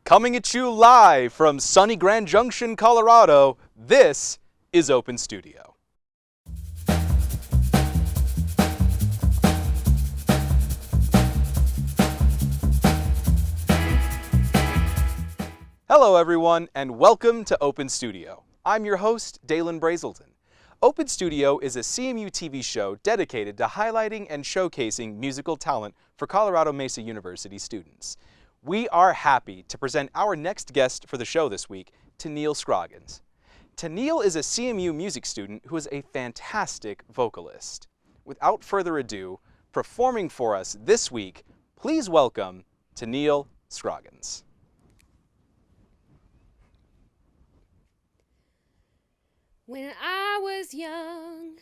Coming at you live from sunny Grand Junction, Colorado, this is Open Studio. Hello everyone, and welcome to Open Studio. I'm your host, Dalen Brazelton. Open Studio is a CMU-TV show dedicated to highlighting and showcasing musical talent for Colorado Mesa University students. We are happy to present our next guest for the show this week, Taniall Scroggins. Taniall is a CMU music student who is a fantastic vocalist. Without further ado, performing for us this week, please welcome Taniall Scroggins. When I was young,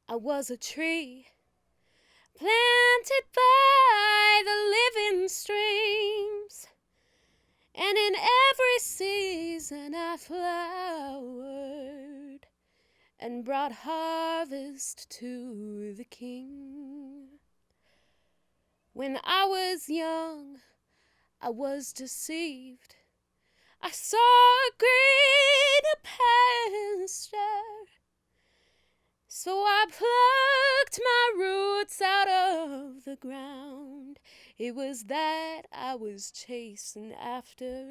I was a tree planted by the living streams, and in every season I flowered and brought harvest to the King. When I was young, I was deceived. I saw a greener pasture, so I plucked my roots out of the ground. It was that I was chasing after.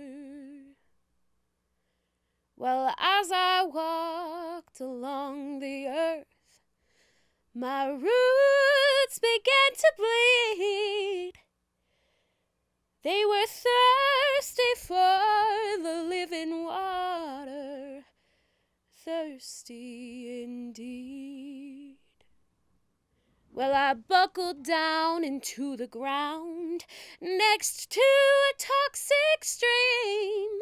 Well, as I walked along the earth, my roots began to bleed. They were thirsty for the living water, thirsty indeed. Well, I buckled down into the ground next to a toxic stream,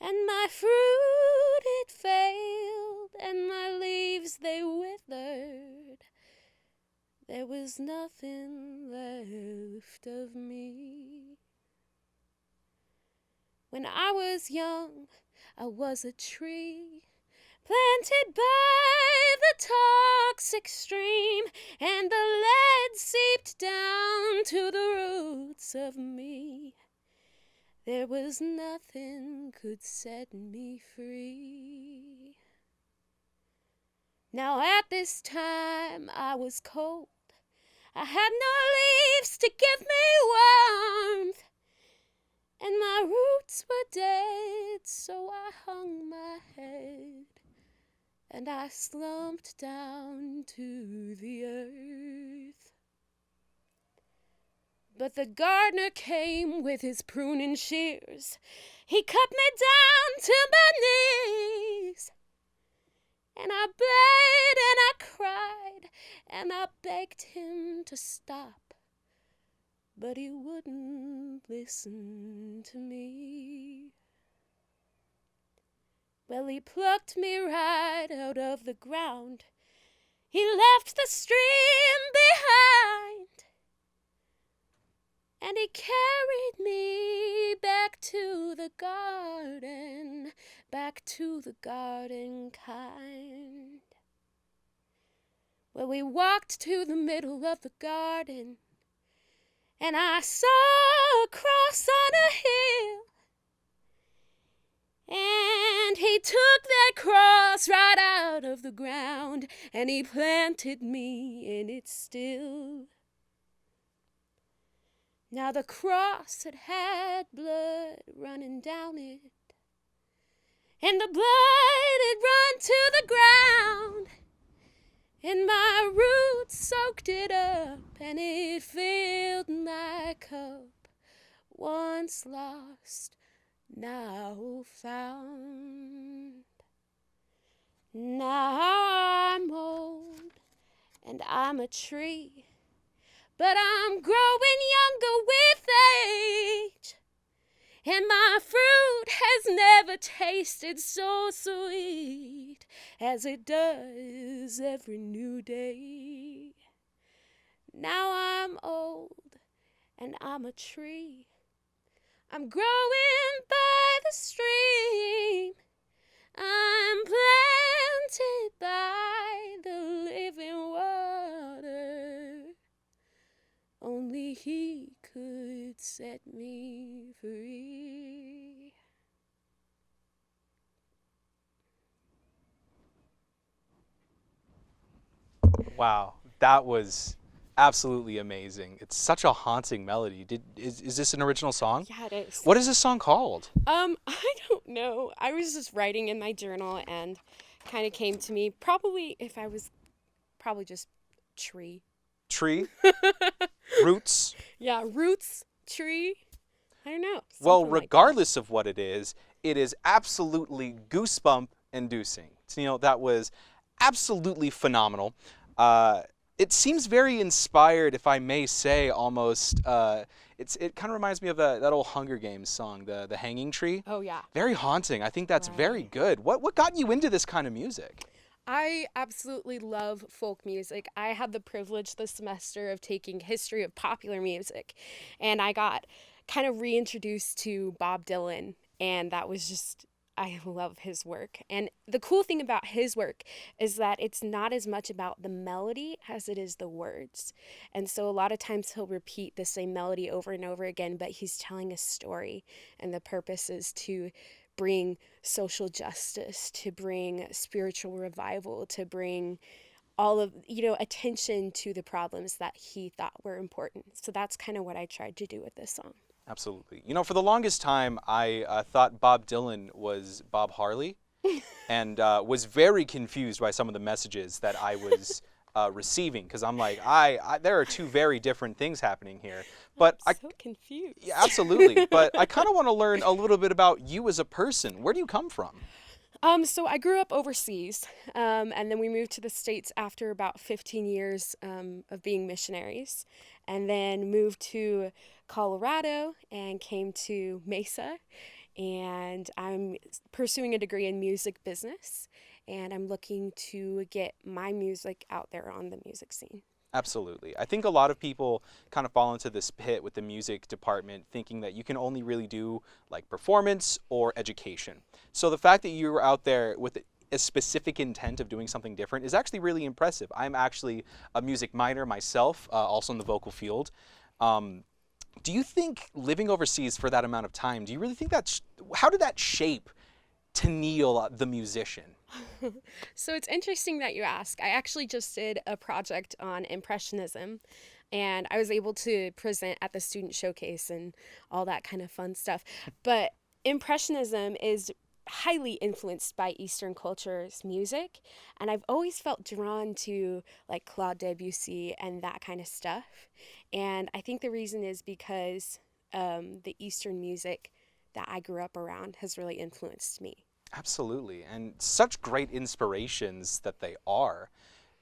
and my fruit it failed, and my leaves they withered. There was nothing left of me. When I was young, I was a tree planted by the toxic stream, and the lead seeped down to the roots of me. There was nothing could set me free. Now at this time I was cold. I had no leaves to give me warmth, and my roots were dead, so I hung my head, and I slumped down to the earth. But the gardener came with his pruning shears. He cut me down to my knees, and I bled and I cried, and I begged him to stop, but he wouldn't listen to me. Well, he plucked me right out of the ground. He left the stream behind, and he carried me back to the garden, back to the garden kind. Well, we walked to the middle of the garden, and I saw a cross on a hill, and he took that cross right out of the ground, and he planted me in it still. Now the cross had blood running down it, and the blood had run to the ground, and my roots soaked it up, and it filled my cup. Once lost, now found. Now I'm old, and I'm a tree, but I'm growing younger with age, and my fruit has never tasted so sweet as it does every new day. Now I'm old, and I'm a tree. I'm growing by the stream. I'm planted by the living water. Only he could could set me free. Wow, that was absolutely amazing. It's such a haunting melody. Is this an original song? Yeah, it is. What is this song called? I don't know. I was just writing in my journal and kind of came to me. Probably just tree. Tree? Roots? Yeah, roots, tree. I don't know. Well, something like that. regardless of what it is absolutely goosebump inducing. Taniall, that was absolutely phenomenal. It seems very inspired, if I may say, almost. It kind of reminds me of that old Hunger Games song, the Hanging Tree. Oh yeah. Very haunting. I think that's very Right. good. What got you into this kind of music? I absolutely love folk music. I had the privilege this semester of taking history of popular music, and I got kind of reintroduced to Bob Dylan, and that was just, I love his work. And the cool thing about his work is that it's not as much about the melody as it is the words. And so a lot of times he'll repeat the same melody over and over again, but he's telling a story, and the purpose is to bring social justice, to bring spiritual revival, to bring all of, attention to the problems that he thought were important. So that's kind of what I tried to do with this song. Absolutely. For the longest time, I thought Bob Dylan was Bob Harley and was very confused by some of the messages that I was receiving, because I'm like, there are two very different things happening here. But I'm so confused. Yeah, absolutely. But I kind of want to learn a little bit about you as a person. Where do you come from? So I grew up overseas, and then we moved to the States after about 15 years of being missionaries, and then moved to Colorado and came to Mesa, and I'm pursuing a degree in music business, and I'm looking to get my music out there on the music scene. Absolutely. I think a lot of people kind of fall into this pit with the music department, thinking that you can only really do like performance or education. So the fact that you were out there with a specific intent of doing something different is actually really impressive. I'm actually a music minor myself, also in the vocal field. Do you think living overseas for that amount of time, do you really think how did that shape Taniall, the musician? So it's interesting that you ask. I actually just did a project on Impressionism, and I was able to present at the student showcase and all that kind of fun stuff. But Impressionism is highly influenced by Eastern culture's music, and I've always felt drawn to like Claude Debussy and that kind of stuff. And I think the reason is because the Eastern music that I grew up around has really influenced me. Absolutely, and such great inspirations that they are.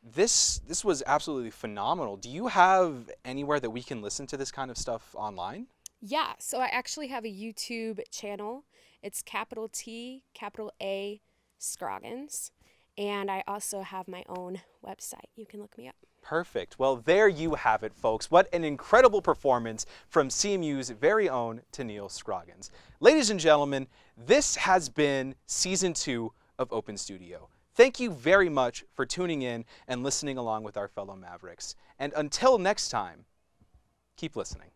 This was absolutely phenomenal. Do you have anywhere that we can listen to this kind of stuff online? Yeah, so I actually have a YouTube channel. It's capital T, capital A, Scroggins. And I also have my own website. You can look me up. Perfect. Well, there you have it, folks. What an incredible performance from CMU's very own Taniall Scroggins. Ladies and gentlemen, this has been Season 2 of Open Studio. Thank you very much for tuning in and listening along with our fellow Mavericks. And until next time, keep listening.